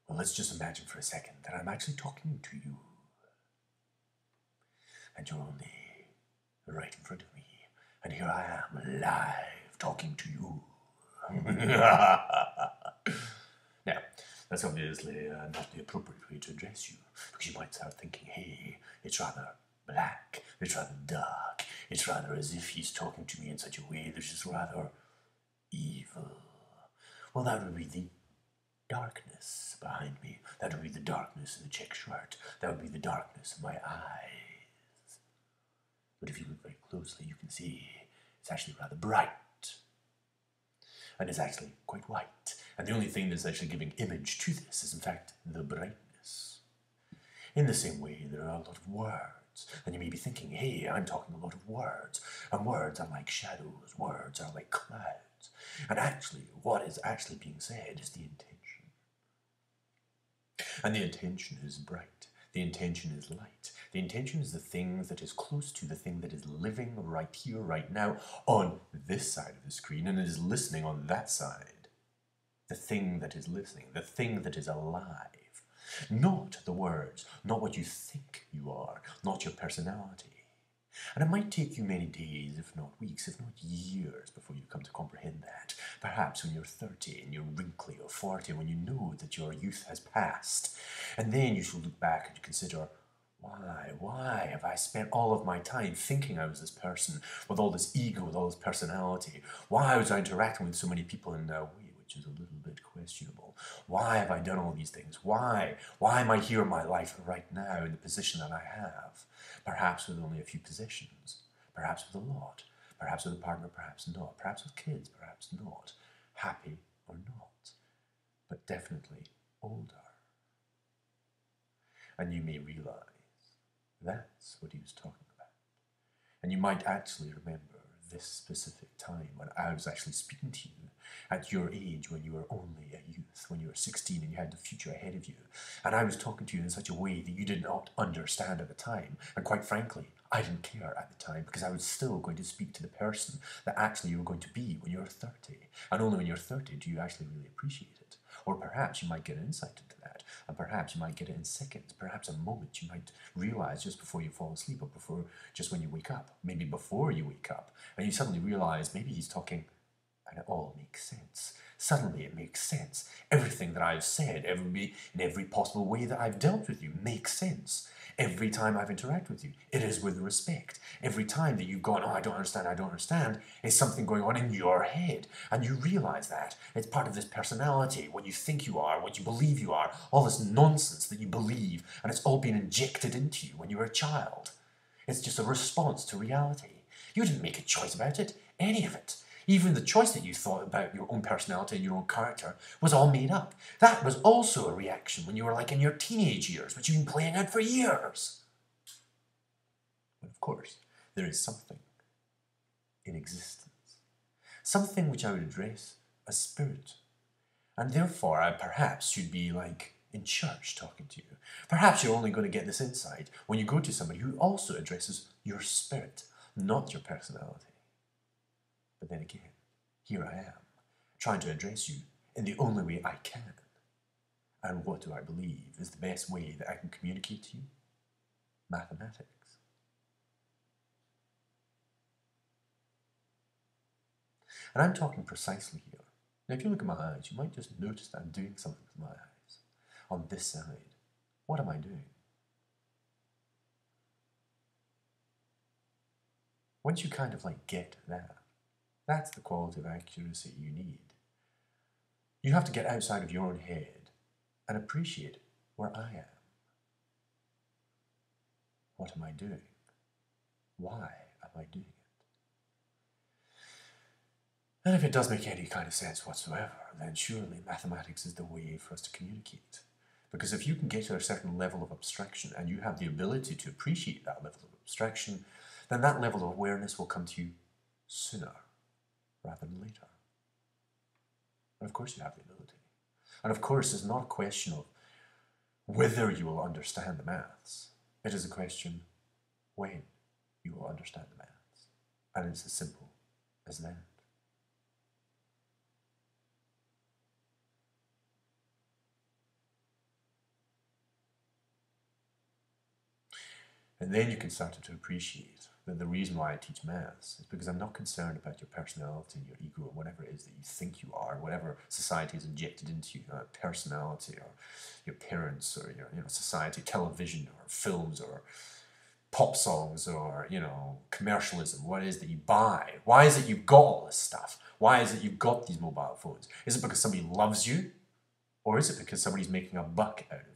Well, let's just imagine for a second that I'm actually talking to you. And you're only right in front of me. And here I am, live, talking to you. Now, that's obviously not the appropriate way to address you, because you might start thinking, hey, it's rather black, it's rather dark, it's rather as if he's talking to me in such a way that's just rather evil. Well, that would be the darkness behind me. That would be the darkness in the check shirt. That would be the darkness in my eyes. But if you look very closely, you can see it's actually rather bright. And it's actually quite white. And the only thing that's actually giving image to this is, in fact, the brightness. In the same way, there are a lot of words. And you may be thinking, hey, I'm talking a lot of words. And words are like shadows. Words are like clouds. And actually, what is actually being said is the intention. And the intention is bright. The intention is light. The intention is the thing that is close to the thing that is living right here, right now, on this side of the screen, and is listening on that side. The thing that is listening, the thing that is alive. Not the words, not what you think you are, not your personality. And it might take you many days, if not weeks, if not years, before you come to comprehend that. Perhaps when you're 30 and you're wrinkly, or 40, when you know that your youth has passed. And then you shall look back and consider, why have I spent all of my time thinking I was this person, with all this ego, with all this personality? Why was I interacting with so many people in a way which is a little bit questionable? Why have I done all these things? Why am I here in my life right now in the position that I have? Perhaps with only a few possessions, perhaps with a lot, perhaps with a partner, perhaps not, perhaps with kids, perhaps not, happy or not, but definitely older. And you may realize that's what he was talking about. And you might actually remember this specific time when I was actually speaking to you at your age, when you were only a youth, when you were 16 and you had the future ahead of you. And I was talking to you in such a way that you did not understand at the time. And quite frankly, I didn't care at the time, because I was still going to speak to the person that actually you were going to be when you're 30. And only when you're 30 do you actually really appreciate it. Or perhaps you might get insight into that, and perhaps you might get it in seconds, perhaps a moment you might realize just before you fall asleep, or before, just when you wake up, maybe before you wake up, and you suddenly realize maybe he's talking, and it all makes sense. Suddenly it makes sense. Everything that I've said, in every possible way that I've dealt with you, makes sense. Every time I've interacted with you, it is with respect. Every time that you've gone, oh, I don't understand, is something going on in your head. And you realize that. It's part of this personality, what you think you are, what you believe you are, all this nonsense that you believe, and it's all been injected into you when you were a child. It's just a response to reality. You didn't make a choice about it, any of it. Even the choice that you thought about your own personality and your own character was all made up. That was also a reaction when you were like in your teenage years, which you've been playing out for years. But of course, there is something in existence. Something which I would address as spirit. And therefore, I perhaps should be like in church talking to you. Perhaps you're only going to get this insight when you go to somebody who also addresses your spirit, not your personality. But then again, here I am, trying to address you in the only way I can. And what do I believe is the best way that I can communicate to you? Mathematics. And I'm talking precisely here. Now, if you look at my eyes, you might just notice that I'm doing something with my eyes. On this side, what am I doing? Once you kind of like get that, that's the quality of accuracy you need. You have to get outside of your own head and appreciate where I am. What am I doing? Why am I doing it? And if it does make any kind of sense whatsoever, then surely mathematics is the way for us to communicate. Because if you can get to a certain level of abstraction and you have the ability to appreciate that level of abstraction, then that level of awareness will come to you sooner rather than later. And of course you have the ability. And of course it's not a question of whether you will understand the maths. It is a question when you will understand the maths. And it's as simple as that. And then you can start to appreciate that the reason why I teach maths is because I'm not concerned about your personality, your ego, or whatever it is that you think you are, whatever society has injected into you, personality, or your parents, or your society, television, or films, or pop songs, or commercialism. What it is that you buy? Why is it you've got all this stuff? Why is it you've got these mobile phones? Is it because somebody loves you, or is it because somebody's making a buck out of you?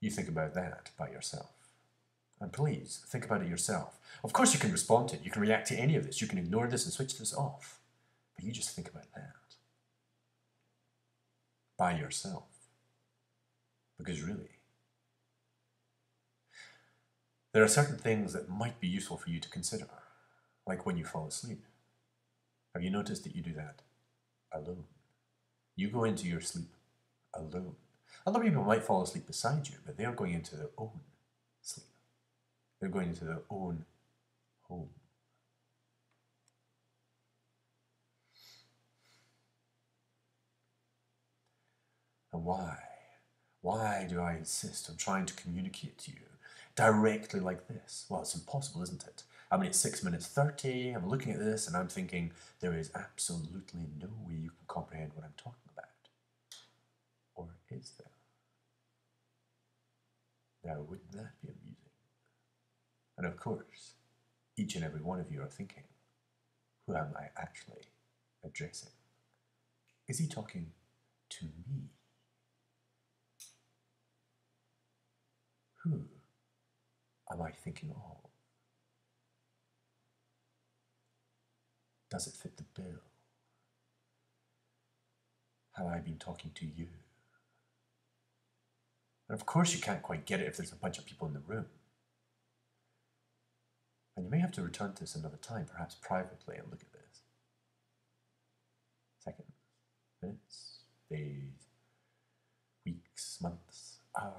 You think about that by yourself. And please, think about it yourself. Of course you can respond to it. You can react to any of this. You can ignore this and switch this off. But you just think about that. By yourself. Because really, there are certain things that might be useful for you to consider. Like when you fall asleep. Have you noticed that you do that alone? You go into your sleep alone. Other people might fall asleep beside you, but they are going into their own sleep. They're going into their own home. And why? Why do I insist on trying to communicate to you directly like this? Well, it's impossible, isn't it? I mean, it's 6 minutes 30, I'm looking at this and I'm thinking, there is absolutely no way you can comprehend what I'm talking about. Or is there? Now, wouldn't that be amusing? And of course, each and every one of you are thinking, who am I actually addressing? Is he talking to me? Who am I thinking of? Does it fit the bill? Have I been talking to you? And of course you can't quite get it if there's a bunch of people in the room. And you may have to return to this another time, perhaps privately, and look at this. Seconds, minutes, days, weeks, months, hours,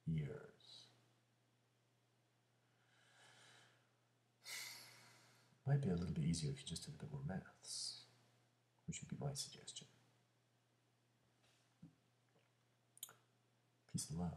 years. Might be a little bit easier if you just did a bit more maths, which would be my suggestion. Peace and love.